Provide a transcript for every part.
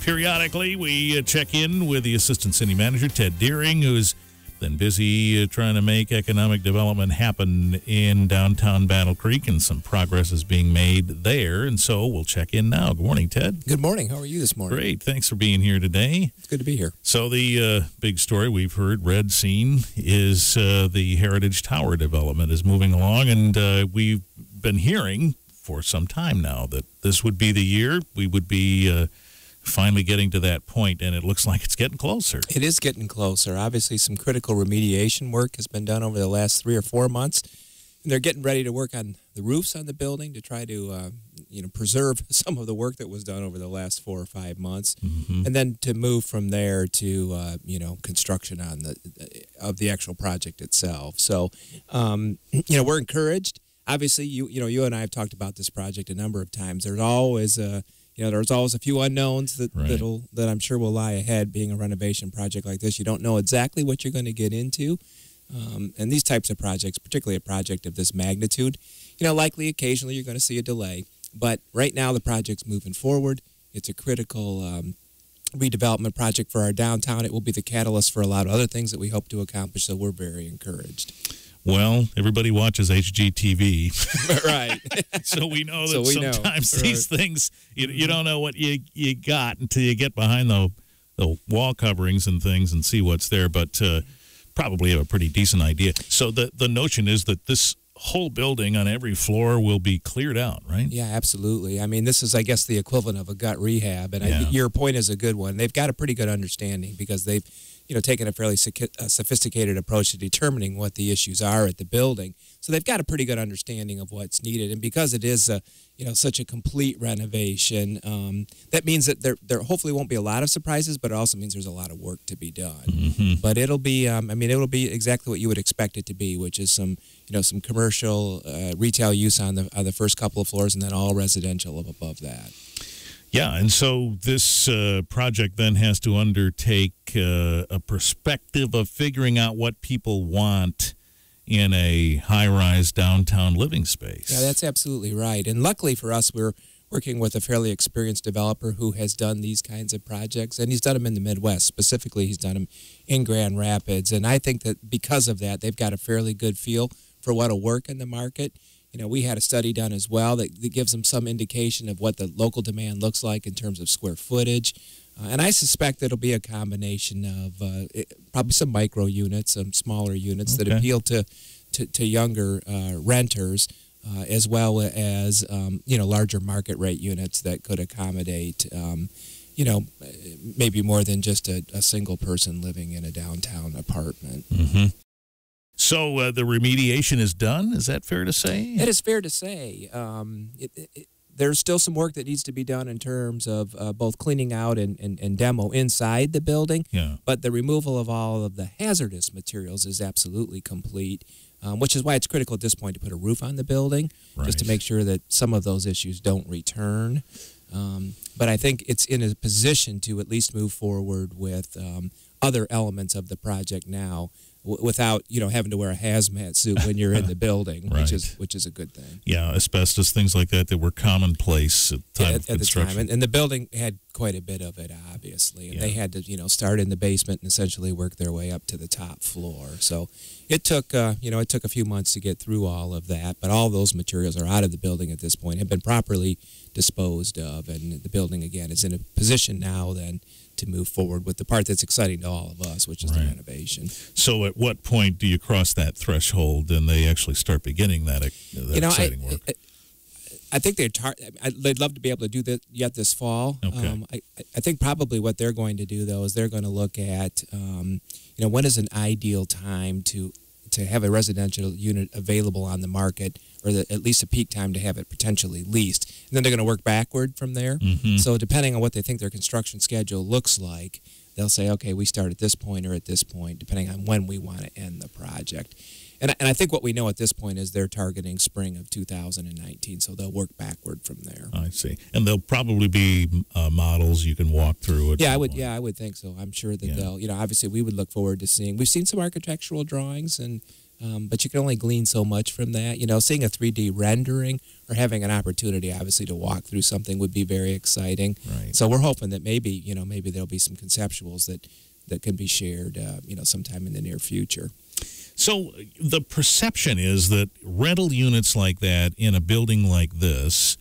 Periodically, we check in with the Assistant City Manager, Ted Deering, who's been busy trying to make economic development happen in downtown Battle Creek, and some progress is being made there. And so we'll check in now. Good morning, Ted. Good morning. How are you this morning? Great. Thanks for being here today. It's good to be here. So the big story we've heard, seen, is the Heritage Tower development is moving along, and we've been hearing for some time now that this would be the year we would be finally getting to that point, and it looks like it's getting closer. It is getting closer. Obviously, some critical remediation work has been done over the last 3 or 4 months, and they're getting ready to work on the roofs on the building to try to preserve some of the work that was done over the last 4 or 5 months, and then to move from there to construction on of the actual project itself. So we're encouraged. Obviously, you and I have talked about this project a number of times. There's always a few unknowns that I'm sure will lie ahead. Being a renovation project like this, you don't know exactly what you're going to get into. And these types of projects, particularly a project of this magnitude, likely occasionally you're going to see a delay. But right now the project's moving forward. It's a critical redevelopment project for our downtown. It will be the catalyst for a lot of other things that we hope to accomplish, so we're very encouraged. Well, everybody watches HGTV. Right. So we know that sometimes these things, you don't know what you got until you get behind the wall coverings and things and see what's there, but probably have a pretty decent idea. So the notion is that this whole building on every floor will be cleared out, right? Yeah, absolutely. I mean, this is, I guess, the equivalent of a gut rehab, and your point is a good one. They've got a pretty good understanding because they've taken a fairly sophisticated approach to determining what the issues are at the building. So they've got a pretty good understanding of what's needed. And because it is such a complete renovation, that means that there hopefully won't be a lot of surprises, but it also means there's a lot of work to be done. But it'll be, it'll be exactly what you would expect it to be, which is some commercial retail use on the first couple of floors, and then all residential above that. Yeah, and so this project then has to undertake a perspective of figuring out what people want in a high-rise downtown living space. Yeah, that's absolutely right. And luckily for us, we're working with a fairly experienced developer who has done these kinds of projects, and he's done them in the Midwest. Specifically, he's done them in Grand Rapids. And I think that because of that, they've got a fairly good feel for what will work in the market. We had a study done as well that gives them some indication of what the local demand looks like in terms of square footage. And I suspect it'll be a combination of probably some micro units, some smaller units that appeal to younger renters, as well as, larger market rate units that could accommodate, maybe more than just a single person living in a downtown apartment. So the remediation is done? Is that fair to say? It is fair to say. There's still some work that needs to be done in terms of both cleaning out and demo inside the building. Yeah. But the removal of all of the hazardous materials is absolutely complete, which is why it's critical at this point to put a roof on the building, just to make sure that some of those issues don't return. But I think it's in a position to at least move forward with other elements of the project now, without having to wear a hazmat suit when you're in the building, which is a good thing. Yeah, asbestos, things like that were commonplace at the time of construction. The time, and the building had quite a bit of it, obviously, and they had to start in the basement and essentially work their way up to the top floor. So it took a few months to get through all of that, but all those materials are out of the building at this point, have been properly disposed of, and the building again is in a position now then to move forward with the part that's exciting to all of us, which is the renovation. So at what point do you cross that threshold and they actually start beginning that exciting work? I think they'd love to be able to do that yet this fall. Okay. I think probably what they're going to do, though, is they're going to look at, when is an ideal time to have a residential unit available on the market, or at least a peak time to have it potentially leased. And then they're going to work backward from there. So depending on what they think their construction schedule looks like, they'll say, okay, we start at this point or at this point, depending on when we want to end the project. And I think what we know at this point is they're targeting spring of 2019, so they'll work backward from there. I see. And there'll probably be models you can walk through. I would think so. I'm sure that they'll, obviously we would look forward to seeing. We've seen some architectural drawings, and but you can only glean so much from that. You know, seeing a 3D rendering or having an opportunity, obviously, to walk through something would be very exciting. Right. So we're hoping that maybe there'll be some conceptuals that can be shared, sometime in the near future. So the perception is that rental units like that in a building like this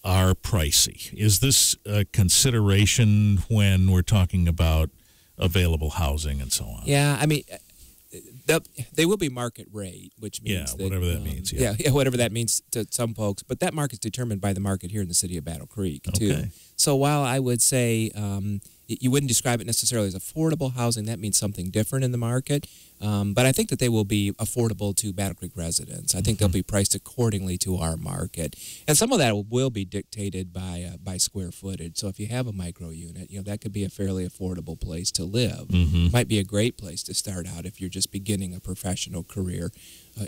are pricey. Is this a consideration when we're talking about available housing and so on? Yeah, I mean, they will be market rate, which means whatever that means. Yeah, whatever that means to some folks. But that market's determined by the market here in the city of Battle Creek, too. Okay. So while I would say you wouldn't describe it necessarily as affordable housing, that means something different in the market. But I think that they will be affordable to Battle Creek residents. I think they'll be priced accordingly to our market. And some of that will be dictated by square footage. So if you have a micro unit, that could be a fairly affordable place to live. Might be a great place to start out if you're just beginning a professional career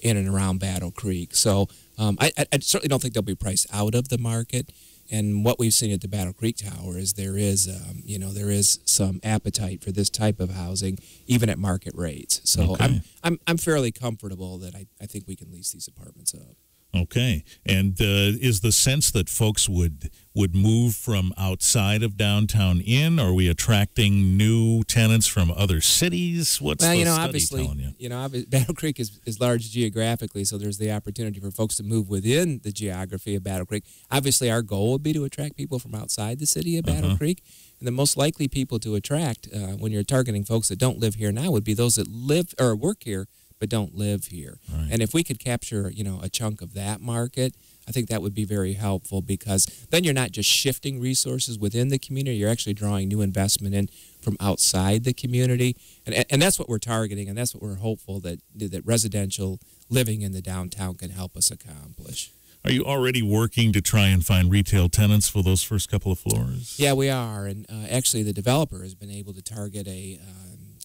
in and around Battle Creek. So I certainly don't think they'll be priced out of the market. And what we've seen at the Battle Creek Tower is there is some appetite for this type of housing, even at market rates. So Okay. I'm fairly comfortable that I think we can lease these apartments up. Okay. And is the sense that folks would move from outside of downtown in? Are we attracting new tenants from other cities? What's the study obviously, telling you? Battle Creek is large geographically, so there's the opportunity for folks to move within the geography of Battle Creek. Obviously, our goal would be to attract people from outside the city of Battle Creek. And the most likely people to attract when you're targeting folks that don't live here now would be those that live or work here but don't live here. Right. And if we could capture, a chunk of that market, I think that would be very helpful, because then you're not just shifting resources within the community, you're actually drawing new investment in from outside the community. And that's what we're targeting, and that's what we're hopeful that residential living in the downtown can help us accomplish. Are you already working to try and find retail tenants for those first couple of floors? Yeah, we are. And actually, the developer has been able to target a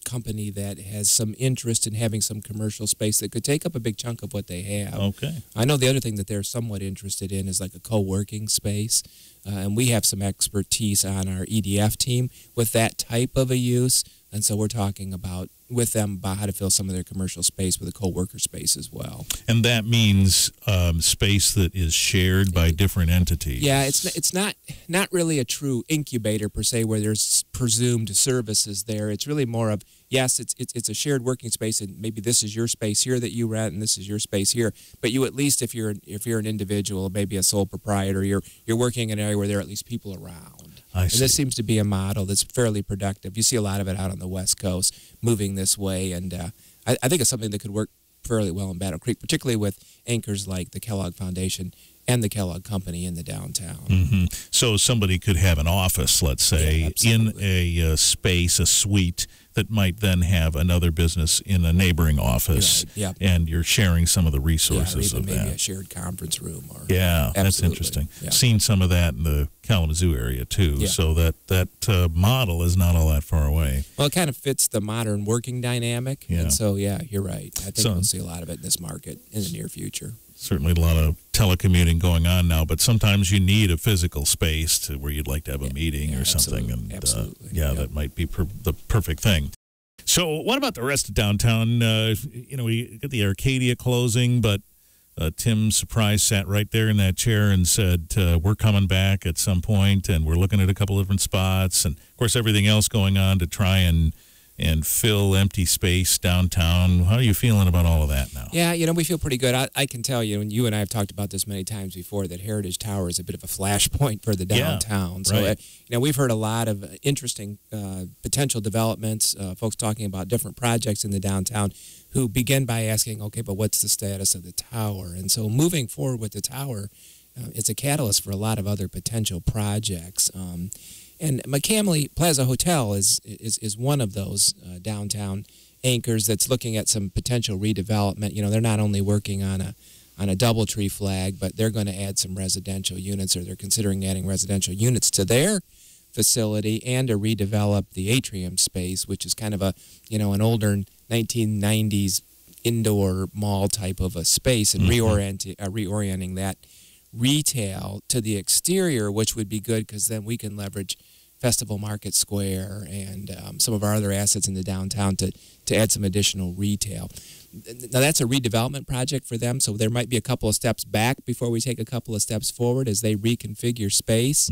company that has some interest in having some commercial space that could take up a big chunk of what they have. Okay. I know the other thing that they're somewhat interested in is like a co-working space. And we have some expertise on our EDF team with that type of a use. And so we're talking with them about how to fill some of their commercial space with a co-worker space as well. And that means space that is shared by different entities. Yeah, it's not really a true incubator per se where there's presumed services there. It's really more of, yes, it's a shared working space, and maybe this is your space here that you rent, and this is your space here. But you at least, if you're an individual, maybe a sole proprietor, you're working in an area where there are at least people around. I see. And this seems to be a model that's fairly productive. You see a lot of it out on the West Coast moving this way, and I think it's something that could work fairly well in Battle Creek, particularly with anchors like the Kellogg Foundation and the Kellogg Company in the downtown. So somebody could have an office, let's say, in a space, a suite, that might then have another business in a neighboring office. Right. Yep. And you're sharing some of the resources or even of that. maybe a shared conference room. That's interesting. Yeah. Seen some of that in the Kalamazoo area, too. Yeah. So that model is not all that far away. Well, it kind of fits the modern working dynamic. Yeah. And so, you're right. I think we'll see a lot of it in this market in the near future. Certainly a lot of telecommuting going on now, but sometimes you need a physical space to where you'd like to have a meeting or something. Absolutely. And that might be the perfect thing. So what about the rest of downtown? We got the Arcadia closing, but Tim Surprise sat right there in that chair and said, we're coming back at some point, and we're looking at a couple of different spots. And, of course, everything else going on to try and fill empty space downtown. How are you feeling about all of that now? Yeah, we feel pretty good. I can tell you, and you and I have talked about this many times before, that Heritage Tower is a bit of a flashpoint for the downtown. Right. So, we've heard a lot of interesting potential developments, folks talking about different projects in the downtown who begin by asking, okay, but what's the status of the tower? And so moving forward with the tower, it's a catalyst for a lot of other potential projects. And McCamley Plaza Hotel is one of those downtown anchors that's looking at some potential redevelopment. They're not only working on a DoubleTree flag, but they're going to add some residential units, or they're considering adding residential units to their facility, and to redevelop the atrium space, which is kind of an older 1990s indoor mall type of a space, and reorienting that retail to the exterior, which would be good because then we can leverage Festival Market Square and some of our other assets in the downtown to add some additional retail. Now, that's a redevelopment project for them, so there might be a couple of steps back before we take a couple of steps forward as they reconfigure space,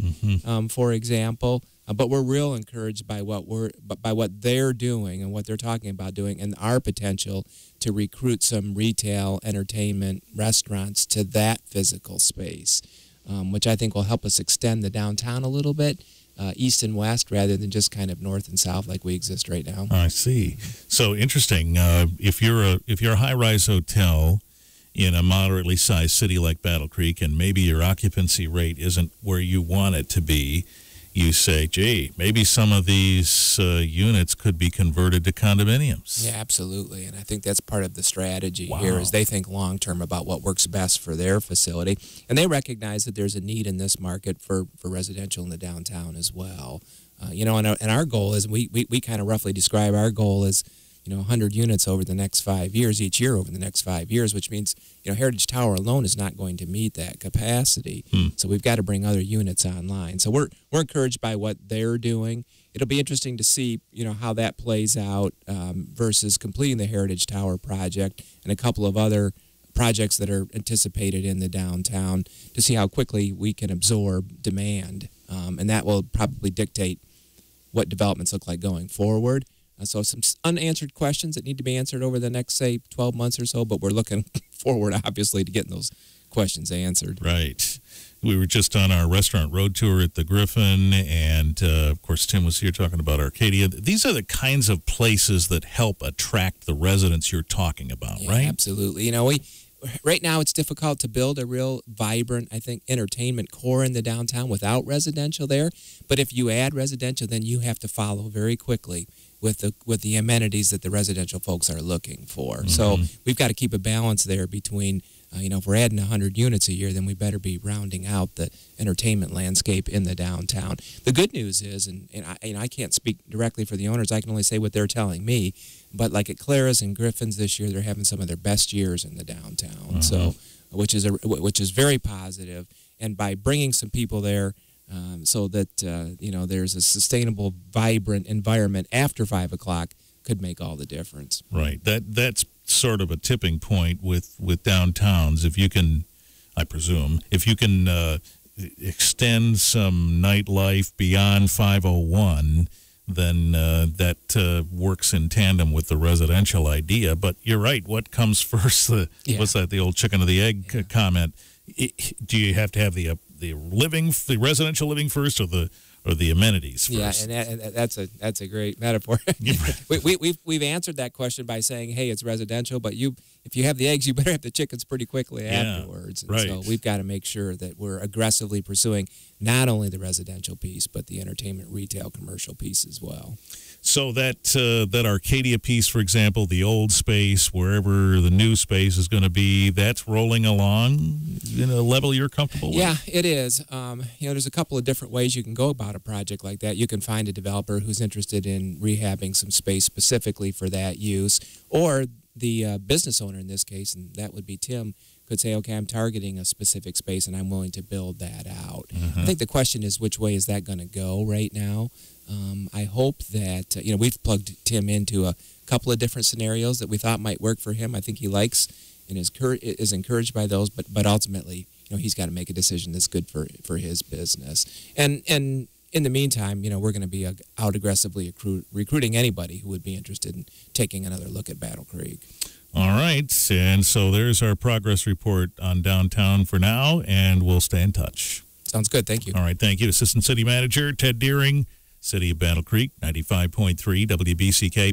for example. But we're real encouraged by what they're doing and what they're talking about doing, and our potential to recruit some retail, entertainment, restaurants to that physical space, which I think will help us extend the downtown a little bit, east and west, rather than just kind of north and south like we exist right now. I see. So interesting. If you're a high-rise hotel in a moderately sized city like Battle Creek, and maybe your occupancy rate isn't where you want it to be, you say, gee, maybe some of these units could be converted to condominiums. Yeah, absolutely. And I think that's part of the strategy here is they think long-term about what works best for their facility. And they recognize that there's a need in this market for residential in the downtown as well. You know, and our goal is, we kind of roughly describe our goal as, 100 units over the next 5 years, each year over the next 5 years, which means, Heritage Tower alone is not going to meet that capacity. So we've got to bring other units online. So we're encouraged by what they're doing. It'll be interesting to see, how that plays out versus completing the Heritage Tower project and a couple of other projects that are anticipated in the downtown, to see how quickly we can absorb demand. And that will probably dictate what developments look like going forward. So some unanswered questions that need to be answered over the next, say, 12 months or so, but we're looking forward, obviously, to getting those questions answered. Right. We were just on our restaurant road tour at the Griffin, and, of course, Tim was here talking about Arcadia. These are the kinds of places that help attract the residents you're talking about, right? Absolutely. Right now it's difficult to build a real vibrant, I think, entertainment core in the downtown without residential there. But if you add residential, then you have to follow very quickly with the amenities that the residential folks are looking for. So we've got to keep a balance there between, if we're adding 100 units a year, then we better be rounding out the entertainment landscape in the downtown. The good news is, and I can't speak directly for the owners, I can only say what they're telling me, but like at Clara's and Griffin's this year, they're having some of their best years in the downtown. So, which is very positive. And by bringing some people there, so that there's a sustainable, vibrant environment after 5 o'clock, could make all the difference. Right. That's sort of a tipping point with downtowns. If you can, I presume, extend some nightlife beyond 501, then that works in tandem with the residential idea. But you're right. What comes first? What's that? The old chicken or the egg comment. Do you have to have the residential living first, or the amenities first? Yeah, and that's a great metaphor. We've answered that question by saying, hey, it's residential, but if you have the eggs, you better have the chickens pretty quickly afterwards. And so we've got to make sure that we're aggressively pursuing not only the residential piece, but the entertainment, retail, commercial piece as well. So that Arcadia piece, for example, the old space, wherever the new space is going to be, that's rolling along in a level you're comfortable with? Yeah, it is. There's a couple of different ways you can go about a project like that. You can find a developer who's interested in rehabbing some space specifically for that use, or the business owner in this case, and that would be Tim, could say, okay, I'm targeting a specific space and I'm willing to build that out. I think the question is, which way is that going to go right now? I hope that, we've plugged Tim into a couple of different scenarios that we thought might work for him. I think he likes and is encouraged by those, but ultimately, he's got to make a decision that's good for his business. And in the meantime, we're going to be out aggressively recruiting anybody who would be interested in taking another look at Battle Creek. All right, and so there's our progress report on downtown for now, and we'll stay in touch. Sounds good. Thank you. All right, thank you. Assistant City Manager Ted Deering, City of Battle Creek, 95.3 WBCK.